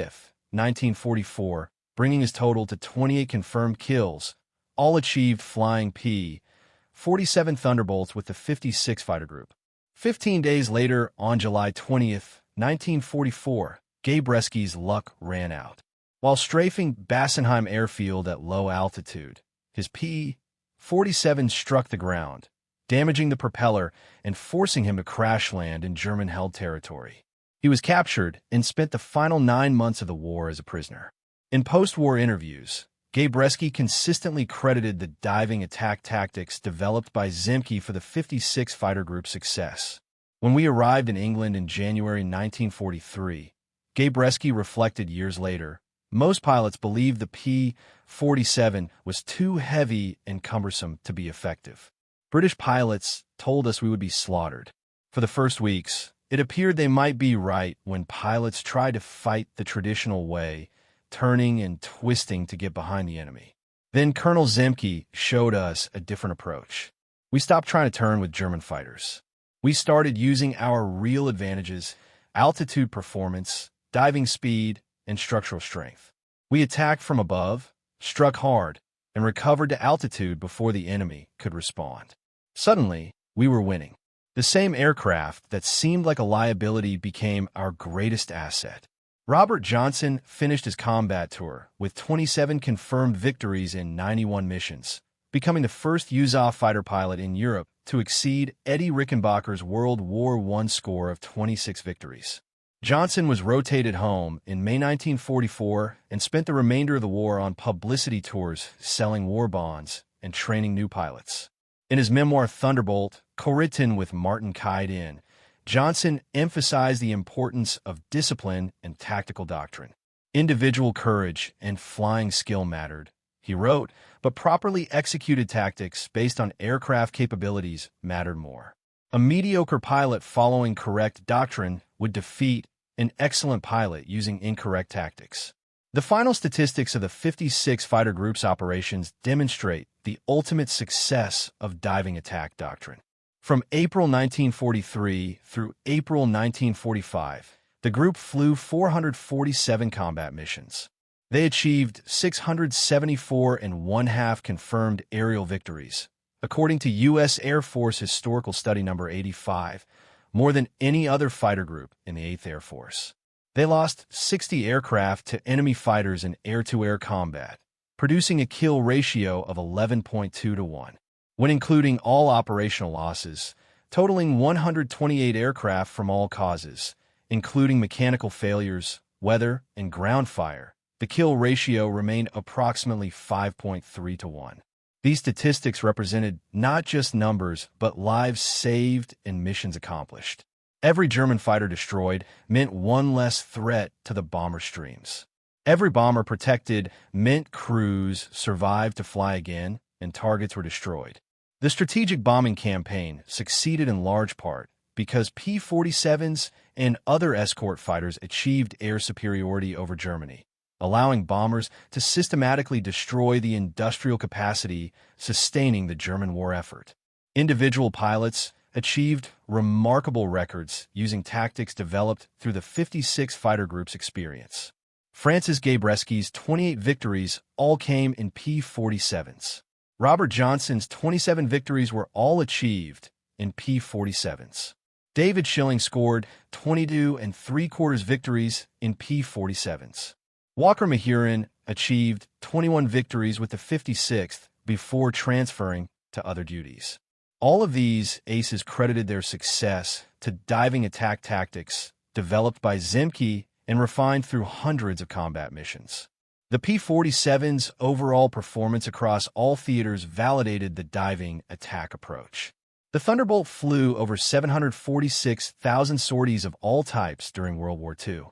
1944, bringing his total to 28 confirmed kills, all achieved flying P-47 Thunderbolts with the 56 Fighter Group. 15 days later, on July 20th, 1944, Gabreski's luck ran out. While strafing Bassenheim Airfield at low altitude, his P-47 struck the ground, damaging the propeller and forcing him to crash land in German-held territory. He was captured and spent the final 9 months of the war as a prisoner. In post-war interviews, Gabreski consistently credited the diving attack tactics developed by Zemke for the 56 Fighter Group's success. When we arrived in England in January 1943, Gabreski reflected years later, most pilots believed the P-47 was too heavy and cumbersome to be effective. British pilots told us we would be slaughtered. For the first weeks, it appeared they might be right when pilots tried to fight the traditional way, turning and twisting to get behind the enemy. Then Colonel Zemke showed us a different approach. We stopped trying to turn with German fighters. We started using our real advantages: altitude performance, diving speed, and structural strength. We attacked from above, struck hard, and recovered to altitude before the enemy could respond. Suddenly, we were winning. The same aircraft that seemed like a liability became our greatest asset. Robert Johnson finished his combat tour with 27 confirmed victories in 91 missions, becoming the first USAF fighter pilot in Europe to exceed Eddie Rickenbacker's World War I score of 26 victories. Johnson was rotated home in May 1944 and spent the remainder of the war on publicity tours, selling war bonds and training new pilots. In his memoir Thunderbolt, co-written with Martin Kaiden, Johnson emphasized the importance of discipline and tactical doctrine. Individual courage and flying skill mattered, he wrote, but properly executed tactics based on aircraft capabilities mattered more. A mediocre pilot following correct doctrine would defeat an excellent pilot using incorrect tactics. The final statistics of the 56 fighter group's operations demonstrate the ultimate success of diving attack doctrine. From April 1943 through April 1945, the group flew 447 combat missions. They achieved 674.5 confirmed aerial victories, according to U.S. Air Force Historical Study No. 85, more than any other fighter group in the 8th Air Force. They lost 60 aircraft to enemy fighters in air-to-air combat, producing a kill ratio of 11.2 to 1. When including all operational losses, totaling 128 aircraft from all causes, including mechanical failures, weather, and ground fire, the kill ratio remained approximately 5.3 to 1. These statistics represented not just numbers, but lives saved and missions accomplished. Every German fighter destroyed meant one less threat to the bomber streams. Every bomber protected meant crews survived to fly again and targets were destroyed. The strategic bombing campaign succeeded in large part because P-47s and other escort fighters achieved air superiority over Germany, allowing bombers to systematically destroy the industrial capacity sustaining the German war effort. Individual pilots achieved remarkable records using tactics developed through the 56 fighter group's experience. Francis Gabreski's 28 victories all came in P-47s. Robert Johnson's 27 victories were all achieved in P-47s. David Schilling scored 22 3/4 victories in P-47s. Walker Mahurin achieved 21 victories with the 56th before transferring to other duties. All of these aces credited their success to diving attack tactics developed by Zemke and refined through hundreds of combat missions. The P-47's overall performance across all theaters validated the diving attack approach. The Thunderbolt flew over 746,000 sorties of all types during World War II.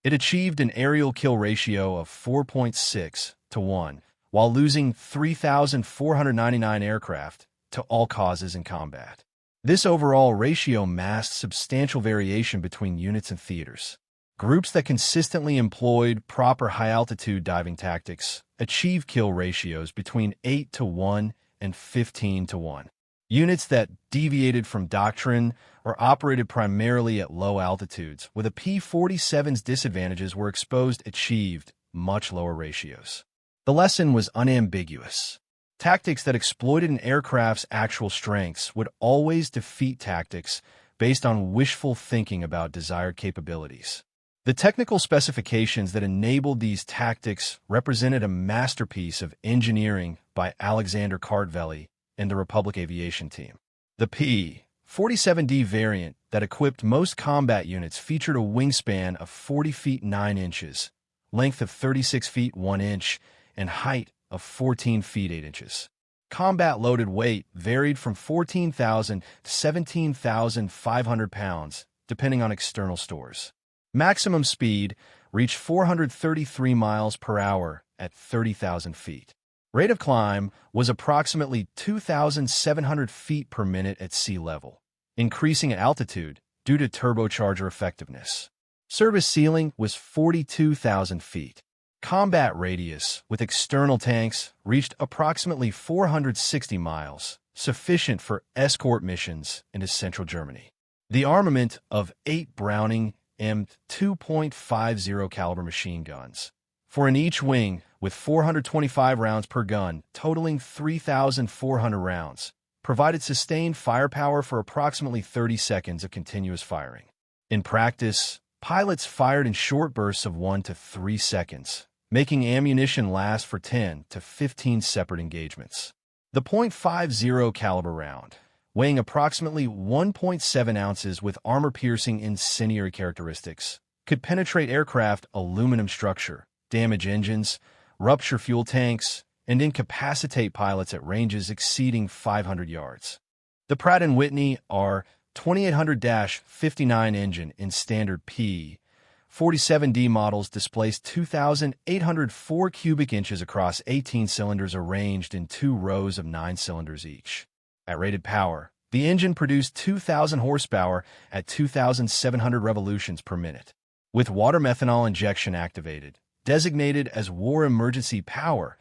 It achieved an aerial kill ratio of 4.6 to 1, while losing 3,499 aircraft to all causes in combat. This overall ratio masked substantial variation between units and theaters. Groups that consistently employed proper high-altitude diving tactics achieved kill ratios between 8 to 1 and 15 to 1. Units that deviated from doctrine or operated primarily at low altitudes with a P-47's disadvantages were exposed achieved much lower ratios. The lesson was unambiguous. Tactics that exploited an aircraft's actual strengths would always defeat tactics based on wishful thinking about desired capabilities. The technical specifications that enabled these tactics represented a masterpiece of engineering by Alexander Kartveli and the Republic aviation team. The P-47D variant that equipped most combat units featured a wingspan of 40 feet 9 inches, length of 36 feet 1 inch, and height of 14 feet 8 inches. Combat loaded weight varied from 14,000 to 17,500 pounds, depending on external stores. Maximum speed reached 433 miles per hour at 30,000 feet. Rate of climb was approximately 2,700 feet per minute at sea level, increasing at altitude due to turbocharger effectiveness. Service ceiling was 42,000 feet. Combat radius with external tanks reached approximately 460 miles, sufficient for escort missions into central Germany. The armament of 8 Browning M2.50 caliber machine guns, 4 in each wing with 425 rounds per gun, totaling 3,400 rounds, provided sustained firepower for approximately 30 seconds of continuous firing. In practice, pilots fired in short bursts of 1 to 3 seconds, making ammunition last for 10 to 15 separate engagements. The .50 caliber round, weighing approximately 1.7 ounces with armor-piercing incendiary characteristics, could penetrate aircraft aluminum structure, damage engines, rupture fuel tanks, and incapacitate pilots at ranges exceeding 500 yards. The Pratt & Whitney R2800-59 engine in standard P-47D models displaced 2,804 cubic inches across 18 cylinders arranged in 2 rows of 9 cylinders each. At rated power, the engine produced 2,000 horsepower at 2,700 revolutions per minute. With water methanol injection activated, designated as war emergency power,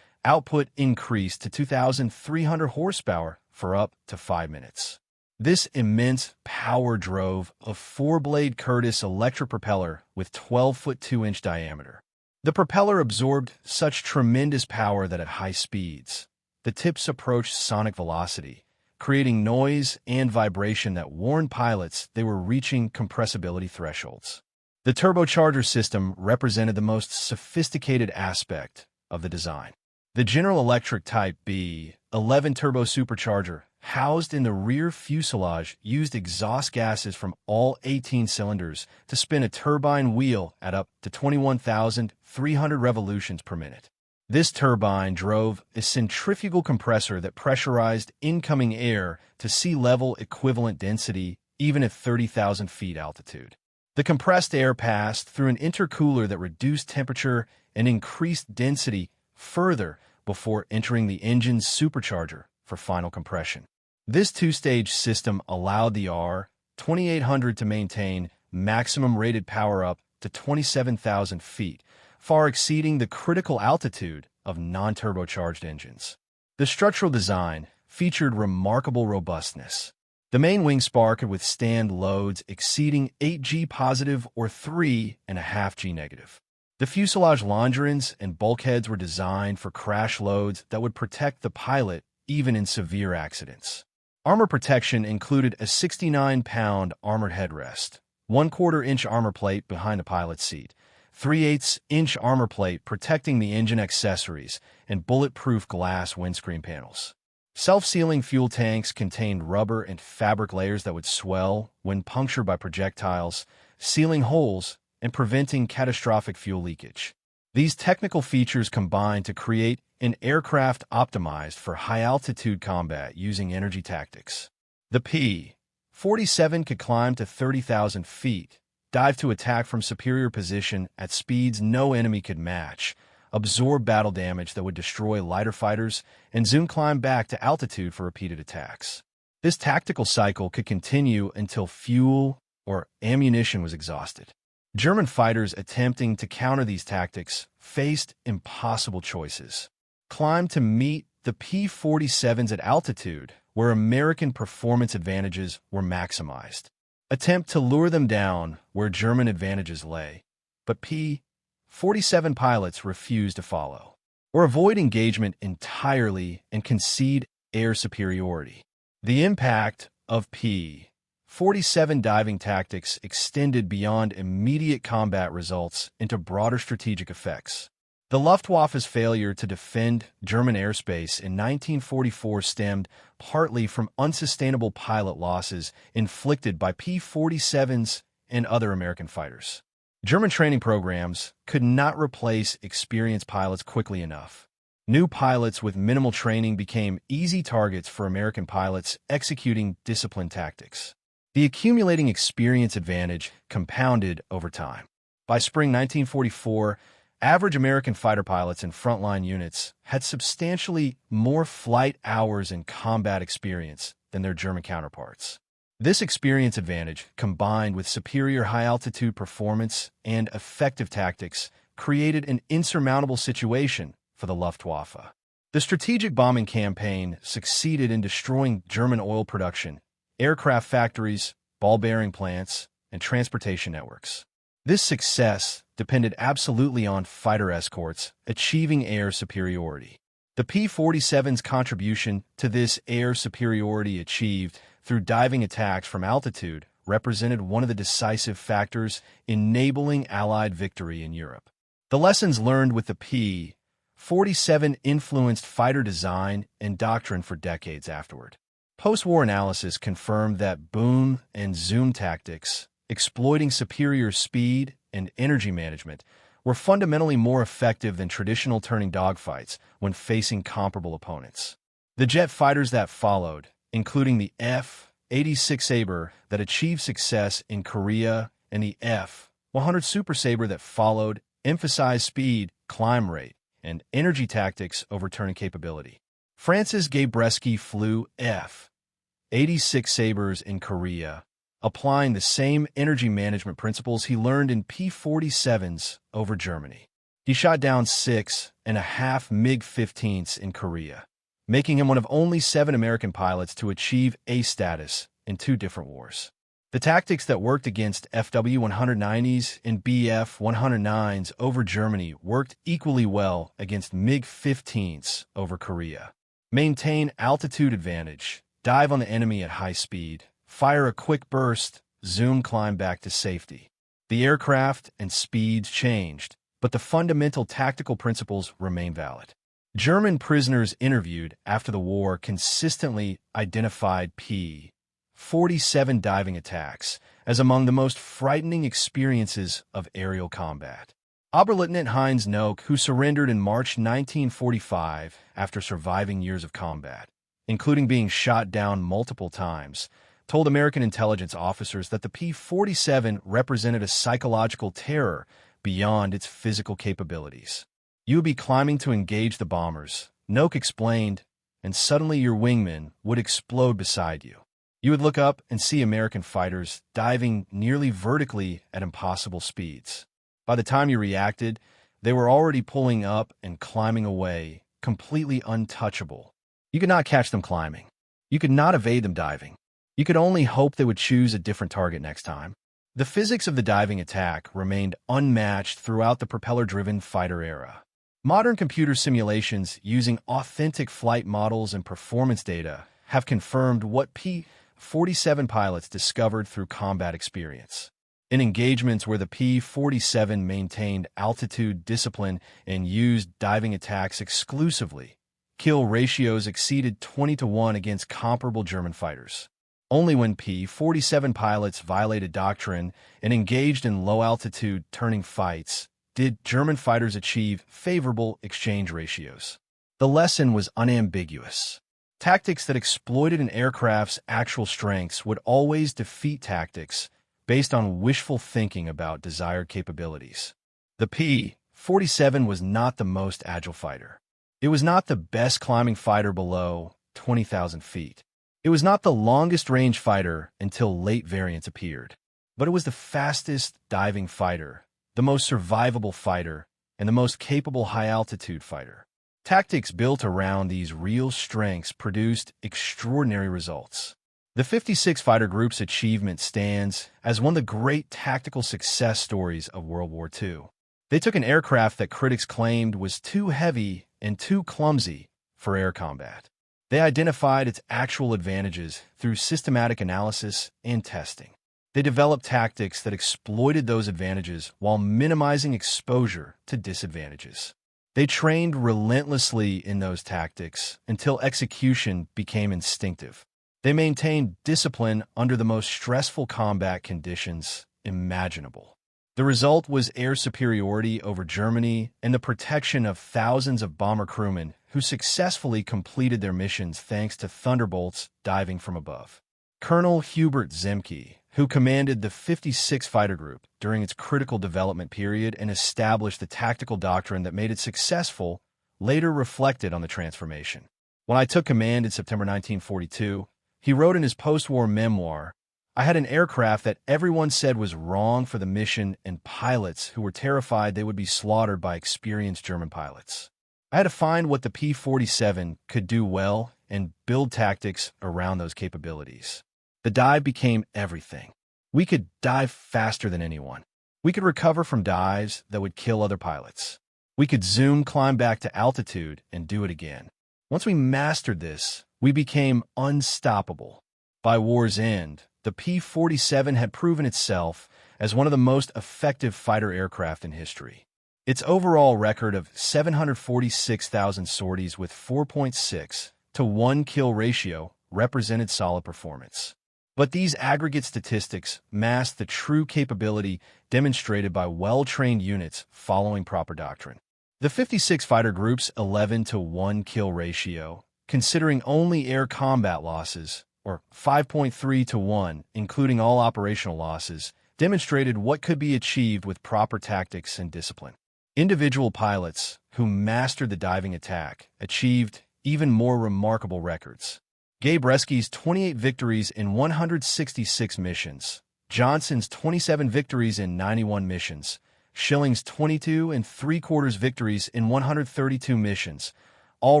output increased to 2,300 horsepower for up to 5 minutes. This immense power drove a 4-blade Curtiss electric propeller with 12-foot 2-inch diameter. The propeller absorbed such tremendous power that at high speeds, the tips approached sonic velocity, creating noise and vibration that warned pilots they were reaching compressibility thresholds. The turbocharger system represented the most sophisticated aspect of the design. The General Electric Type B-11 turbo supercharger, housed in the rear fuselage, used exhaust gases from all 18 cylinders to spin a turbine wheel at up to 21,300 revolutions per minute. This turbine drove a centrifugal compressor that pressurized incoming air to sea-level equivalent density even at 30,000 feet altitude. The compressed air passed through an intercooler that reduced temperature and increased density further before entering the engine's supercharger for final compression. This two-stage system allowed the R2800 to maintain maximum rated power up to 27,000 feet, far exceeding the critical altitude of non-turbocharged engines. The structural design featured remarkable robustness. The main wing spar could withstand loads exceeding 8G positive or 3.5G negative. The fuselage longerons and bulkheads were designed for crash loads that would protect the pilot even in severe accidents. Armor protection included a 69-pound armored headrest, 1/4-inch armor plate behind the pilot's seat, 3/8-inch armor plate protecting the engine accessories, and bulletproof glass windscreen panels. Self-sealing fuel tanks contained rubber and fabric layers that would swell when punctured by projectiles, sealing holes and preventing catastrophic fuel leakage. These technical features combined to create an aircraft optimized for high-altitude combat using energy tactics. The P-47 could climb to 30,000 feet, dive to attack from superior position at speeds no enemy could match, absorb battle damage that would destroy lighter fighters, and zoom climb back to altitude for repeated attacks. This tactical cycle could continue until fuel or ammunition was exhausted. German fighters attempting to counter these tactics faced impossible choices. Climb to meet the P-47s at altitude, where American performance advantages were maximized. Attempt to lure them down where German advantages lay, but P-47 pilots refused to follow, or avoid engagement entirely and concede air superiority. The impact of P-47 diving tactics extended beyond immediate combat results into broader strategic effects. The Luftwaffe's failure to defend German airspace in 1944 stemmed partly from unsustainable pilot losses inflicted by P-47s and other American fighters. German training programs could not replace experienced pilots quickly enough. New pilots with minimal training became easy targets for American pilots executing disciplined tactics. The accumulating experience advantage compounded over time. By spring 1944, average American fighter pilots in frontline units had substantially more flight hours and combat experience than their German counterparts. This experience advantage, combined with superior high-altitude performance and effective tactics, created an insurmountable situation for the Luftwaffe. The strategic bombing campaign succeeded in destroying German oil production, aircraft factories, ball-bearing plants, and transportation networks. This success depended absolutely on fighter escorts achieving air superiority. The P-47's contribution to this air superiority achieved through diving attacks from altitude represented one of the decisive factors enabling Allied victory in Europe. The lessons learned with the P-47 influenced fighter design and doctrine for decades afterward. Post-war analysis confirmed that boom and zoom tactics, exploiting superior speed and energy management, were fundamentally more effective than traditional turning dogfights when facing comparable opponents. The jet fighters that followed, including the F-86 Sabre that achieved success in Korea and the F-100 Super Sabre that followed, emphasized speed, climb rate, and energy tactics over turning capability. France's Gabreski flew F-86 Sabres in Korea, applying the same energy management principles he learned in P-47s over Germany. He shot down 6.5 MiG-15s in Korea, making him one of only 7 American pilots to achieve A status in 2 different wars. The tactics that worked against FW-190s and BF-109s over Germany worked equally well against MiG-15s over Korea. Maintain altitude advantage, dive on the enemy at high speed, fire a quick burst, zoom climb back to safety. The aircraft and speeds changed, but the fundamental tactical principles remain valid. German prisoners interviewed after the war consistently identified P-47 diving attacks as among the most frightening experiences of aerial combat. Oberleutnant Heinz Nock, who surrendered in March 1945 after surviving years of combat, including being shot down multiple times, told American intelligence officers that the P-47 represented a psychological terror beyond its physical capabilities. You would be climbing to engage the bombers, Nock explained, and suddenly your wingman would explode beside you. You would look up and see American fighters diving nearly vertically at impossible speeds. By the time you reacted, they were already pulling up and climbing away, completely untouchable. You could not catch them climbing. You could not evade them diving. You could only hope they would choose a different target next time. The physics of the diving attack remained unmatched throughout the propeller-driven fighter era. Modern computer simulations using authentic flight models and performance data have confirmed what P-47 pilots discovered through combat experience. In engagements where the P-47 maintained altitude discipline and used diving attacks exclusively, kill ratios exceeded 20-1 against comparable German fighters. Only when P-47 pilots violated doctrine and engaged in low-altitude turning fights did German fighters achieve favorable exchange ratios. The lesson was unambiguous. Tactics that exploited an aircraft's actual strengths would always defeat tactics based on wishful thinking about desired capabilities. The P-47 was not the most agile fighter. It was not the best climbing fighter below 20,000 feet. It was not the longest-range fighter until late variants appeared. But it was the fastest diving fighter, the most survivable fighter, and the most capable high-altitude fighter. Tactics built around these real strengths produced extraordinary results. The 56 fighter group's achievement stands as one of the great tactical success stories of World War II. They took an aircraft that critics claimed was too heavy and too clumsy for air combat. They identified its actual advantages through systematic analysis and testing. They developed tactics that exploited those advantages while minimizing exposure to disadvantages. They trained relentlessly in those tactics until execution became instinctive. They maintained discipline under the most stressful combat conditions imaginable. The result was air superiority over Germany and the protection of thousands of bomber crewmen who successfully completed their missions thanks to Thunderbolts diving from above. Colonel Hubert Zemke, who commanded the 56 Fighter Group during its critical development period and established the tactical doctrine that made it successful, later reflected on the transformation. When I took command in September 1942, he wrote in his post-war memoir, I had an aircraft that everyone said was wrong for the mission and pilots who were terrified they would be slaughtered by experienced German pilots. I had to find what the P-47 could do well and build tactics around those capabilities. The dive became everything. We could dive faster than anyone. We could recover from dives that would kill other pilots. We could zoom, climb back to altitude, and do it again. Once we mastered this, we became unstoppable. By war's end, the P-47 had proven itself as one of the most effective fighter aircraft in history. Its overall record of 746,000 sorties with 4.6 to 1 kill ratio represented solid performance. But these aggregate statistics mask the true capability demonstrated by well-trained units following proper doctrine. The 56 fighter group's 11 to 1 kill ratio, considering only air combat losses, or 5.3 to 1, including all operational losses, demonstrated what could be achieved with proper tactics and discipline. Individual pilots who mastered the diving attack achieved even more remarkable records. Gabreski's 28 victories in 166 missions, Johnson's 27 victories in 91 missions, Schilling's 22 3/4 victories in 132 missions, all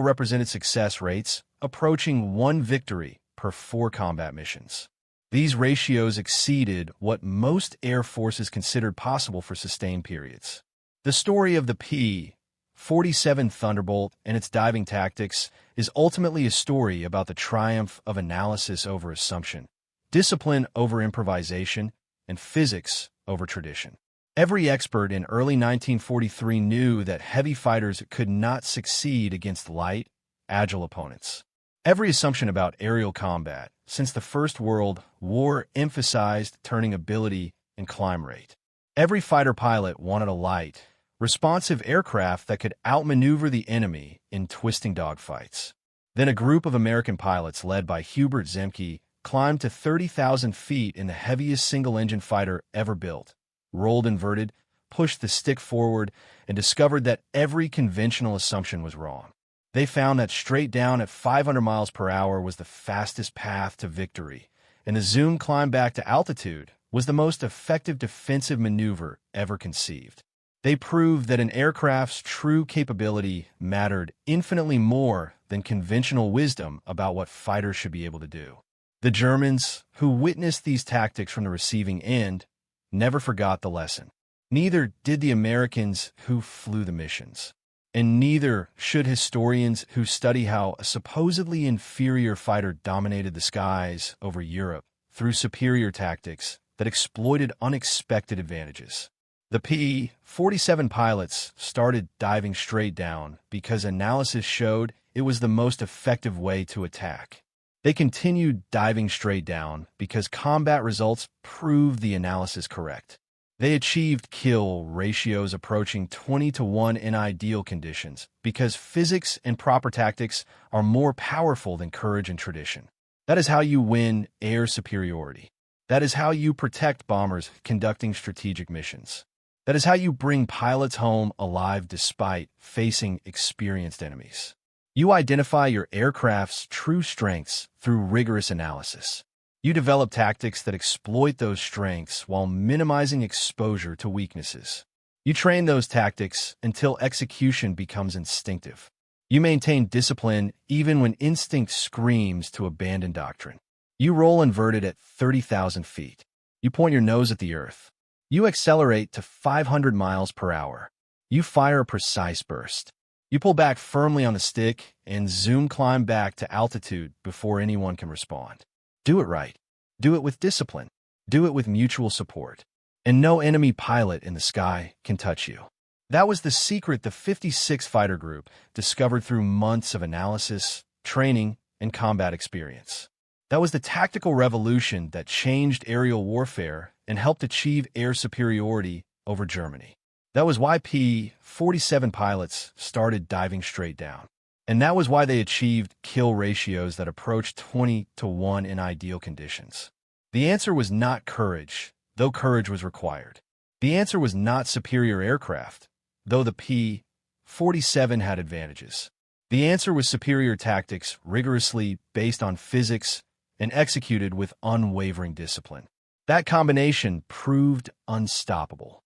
represented success rates approaching 1 victory per 4 combat missions. These ratios exceeded what most air forces considered possible for sustained periods. The story of the P-47 Thunderbolt and its diving tactics is ultimately a story about the triumph of analysis over assumption, discipline over improvisation, and physics over tradition. Every expert in early 1943 knew that heavy fighters could not succeed against light, agile opponents. Every assumption about aerial combat since the First World War emphasized turning ability and climb rate. Every fighter pilot wanted a light, responsive aircraft that could outmaneuver the enemy in twisting dogfights. Then a group of American pilots led by Hubert Zemke climbed to 30,000 feet in the heaviest single-engine fighter ever built, rolled inverted, pushed the stick forward, and discovered that every conventional assumption was wrong. They found that straight down at 500 miles per hour was the fastest path to victory, and the zoom climb back to altitude was the most effective defensive maneuver ever conceived. They proved that an aircraft's true capability mattered infinitely more than conventional wisdom about what fighters should be able to do. The Germans, who witnessed these tactics from the receiving end, never forgot the lesson. Neither did the Americans who flew the missions. And neither should historians who study how a supposedly inferior fighter dominated the skies over Europe through superior tactics that exploited unexpected advantages. The P-47 pilots started diving straight down because analysis showed it was the most effective way to attack. They continued diving straight down because combat results proved the analysis correct. They achieved kill ratios approaching 20 to 1 in ideal conditions because physics and proper tactics are more powerful than courage and tradition. That is how you win air superiority. That is how you protect bombers conducting strategic missions. That is how you bring pilots home alive despite facing experienced enemies. You identify your aircraft's true strengths through rigorous analysis. You develop tactics that exploit those strengths while minimizing exposure to weaknesses. You train those tactics until execution becomes instinctive. You maintain discipline even when instinct screams to abandon doctrine. You roll inverted at 30,000 feet. You point your nose at the earth. You accelerate to 500 miles per hour. You fire a precise burst. You pull back firmly on the stick and zoom climb back to altitude before anyone can respond. Do it right. Do it with discipline. Do it with mutual support. And no enemy pilot in the sky can touch you. That was the secret the 56 Fighter Group discovered through months of analysis, training, and combat experience. That was the tactical revolution that changed aerial warfare and helped achieve air superiority over Germany. That was why P-47 pilots started diving straight down. And that was why they achieved kill ratios that approached 20 to 1 in ideal conditions. The answer was not courage, though courage was required. The answer was not superior aircraft, though the P-47 had advantages. The answer was superior tactics rigorously based on physics and executed with unwavering discipline. That combination proved unstoppable.